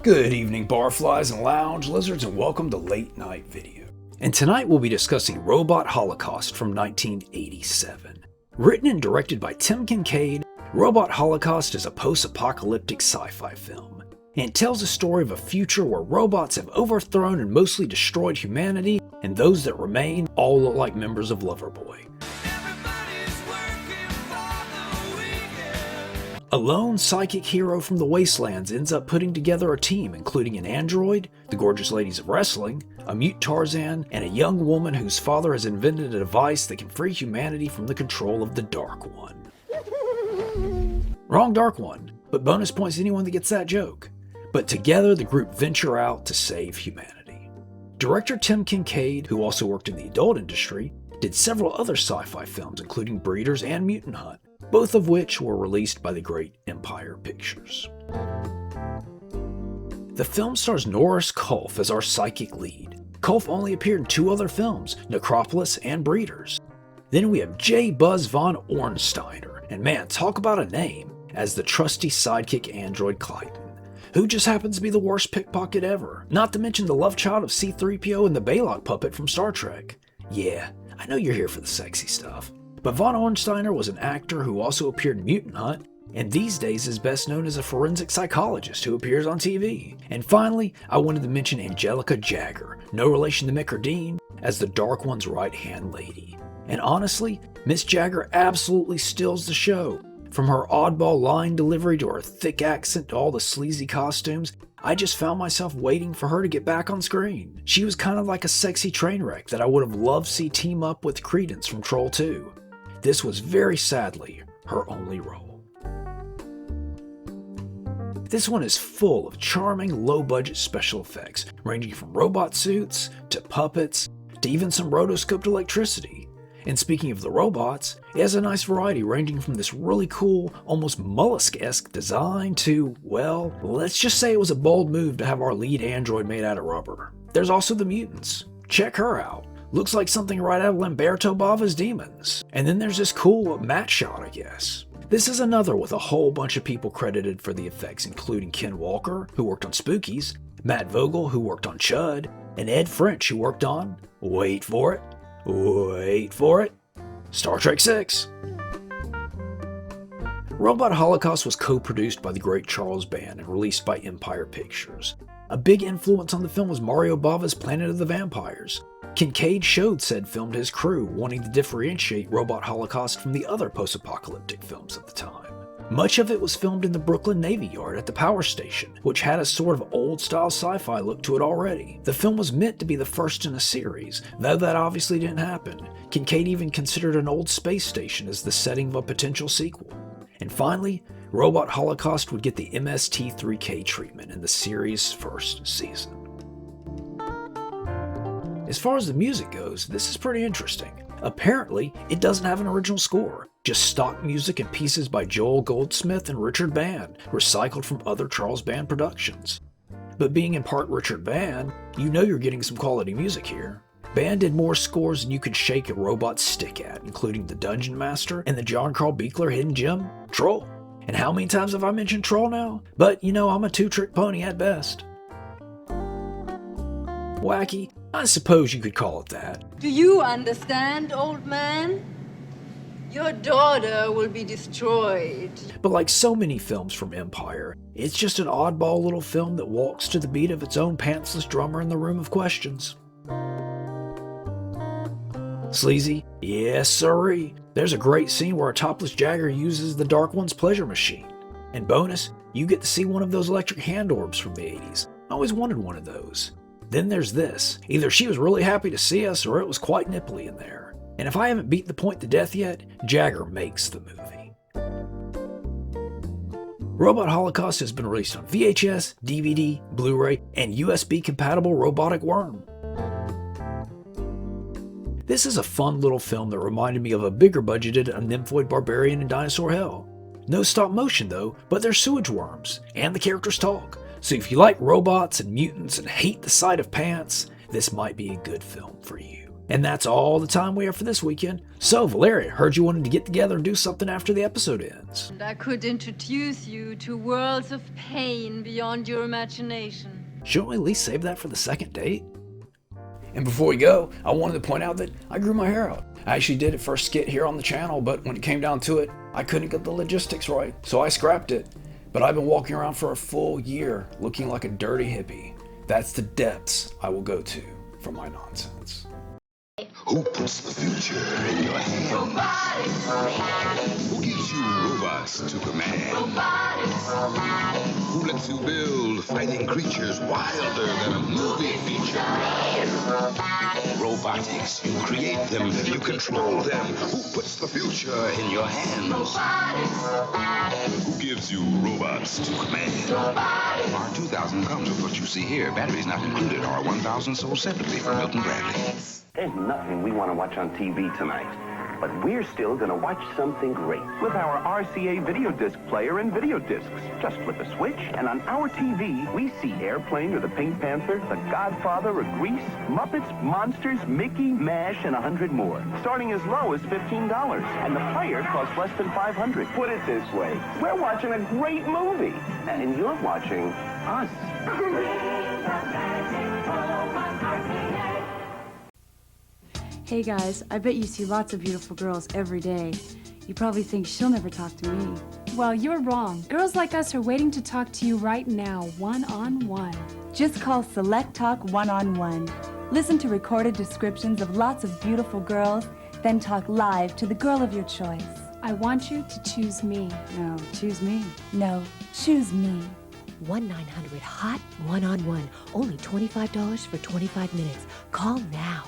Good evening, barflies and lounge lizards, and welcome to Late Night Video. And tonight we'll be discussing Robot Holocaust from 1987. Written and directed by Tim Kincaid, Robot Holocaust is a post-apocalyptic sci-fi film. And it tells a story of a future where robots have overthrown and mostly destroyed humanity, and those that remain all look like members of Loverboy. A lone psychic hero from the wastelands ends up putting together a team including an android, the gorgeous ladies of wrestling, a mute Tarzan, and a young woman whose father has invented a device that can free humanity from the control of the Dark One. Wrong Dark One, but bonus points to anyone that gets that joke. But together the group venture out to save humanity. Director Tim Kincaid, who also worked in the adult industry, did several other sci-fi films including Breeders and Mutant Hunt, both of which were released by the great Empire Pictures. The film stars Norris Kulf as our psychic lead. Kulf only appeared in two other films, Necropolis and Breeders. Then we have J. Buzz von Ornsteiner, and man, talk about a name, as the trusty sidekick android Clyton, who just happens to be the worst pickpocket ever, not to mention the love child of C-3PO and the Baylock puppet from Star Trek. Yeah, I know you're here for the sexy stuff. But von Ornsteiner was an actor who also appeared in Mutant Hunt, and these days is best known as a forensic psychologist who appears on TV. And finally, I wanted to mention Angelica Jagger, no relation to Mick or Dean, as the Dark One's right-hand lady. And honestly, Miss Jagger absolutely steals the show. From her oddball line delivery to her thick accent to all the sleazy costumes, I just found myself waiting for her to get back on screen. She was kind of like a sexy train wreck that I would have loved to see team up with Credence from Troll 2. This was very sadly her only role. This one is full of charming, low-budget special effects, ranging from robot suits, to puppets, to even some rotoscoped electricity. And speaking of the robots, it has a nice variety ranging from this really cool, almost mollusk-esque design to, well, let's just say it was a bold move to have our lead android made out of rubber. There's also the Mutants. Check her out. Looks like something right out of Lamberto Bava's Demons. And then there's this cool matte shot, I guess. This is another with a whole bunch of people credited for the effects, including Ken Walker, who worked on Spookies, Matt Vogel, who worked on Chud, and Ed French, who worked on, wait for it, Star Trek VI. Robot Holocaust was co-produced by the great Charles Band and released by Empire Pictures. A big influence on the film was Mario Bava's Planet of the Vampires. Kincaid showed said film to his crew, wanting to differentiate Robot Holocaust from the other post-apocalyptic films at the time. Much of it was filmed in the Brooklyn Navy Yard at the power station, which had a sort of old-style sci-fi look to it already. The film was meant to be the first in a series, though that obviously didn't happen. Kincaid even considered an old space station as the setting of a potential sequel. And finally, Robot Holocaust would get the MST3K treatment in the series' first season. As far as the music goes, this is pretty interesting. Apparently, it doesn't have an original score, just stock music and pieces by Joel Goldsmith and Richard Band, recycled from other Charles Band productions. But being in part Richard Band, you know you're getting some quality music here. Band did more scores than you could shake a robot's stick at, including the Dungeon Master and the John Carl Buechler hidden gem, Troll. And how many times have I mentioned Troll now? But you know I'm a two-trick pony at best. Wacky? I suppose you could call it that. Do you understand, old man? Your daughter will be destroyed. But like so many films from Empire, it's just an oddball little film that walks to the beat of its own pantsless drummer in the Room of Questions. Sleazy? Yes sirree. There's a great scene where a topless Jagger uses the Dark One's pleasure machine. And bonus, you get to see one of those electric hand orbs from the 80s. I always wanted one of those. Then there's this. Either she was really happy to see us or it was quite nipply in there. And if I haven't beat the point to death yet, Jagger makes the movie. Robot Holocaust has been released on VHS, DVD, Blu-ray, and USB-compatible robotic worm. This is a fun little film that reminded me of a bigger budgeted A Nymphoid Barbarian in Dinosaur Hell. No stop motion though, but they're sewage worms, and the characters talk. So if you like robots and mutants and hate the sight of pants, this might be a good film for you. And that's all the time we have for this weekend. So, Valeria, heard you wanted to get together and do something after the episode ends. And I could introduce you to worlds of pain beyond your imagination. Shouldn't we at least save that for the second date? And before we go, I wanted to point out that I grew my hair out. I actually did it for a skit here on the channel, but when it came down to it, I couldn't get the logistics right, so I scrapped it. But I've been walking around for a full year looking like a dirty hippie. That's the depths I will go to for my nonsense. Who puts the future in your hands? Who gives you robots to command? Who lets you build fighting creatures wilder than a movie feature? Robotics. You create them. You control them. Who puts the future in your hands? Who gives you robots to command? R2000 comes with what you see here. Batteries not included. R1000 sold separately from Milton Bradley. There's nothing we want to watch on TV tonight, but we're still going to watch something great with our RCA video disc player and video discs. Just flip a switch, and on our TV, we see Airplane or The Pink Panther, The Godfather or Grease, Muppets, Monsters, Mickey, MASH, and 100 more, starting as low as $15. And the player costs less than $500. Put it this way, we're watching a great movie, and you're watching us. Hey guys, I bet you see lots of beautiful girls every day. You probably think she'll never talk to me. Well, you're wrong. Girls like us are waiting to talk to you right now, one-on-one. Just call Select Talk One-on-One. Listen to recorded descriptions of lots of beautiful girls, then talk live to the girl of your choice. I want you to choose me. No, choose me. No, choose me. 1-900-HOT One-on-One. Only $25 for 25 minutes. Call now.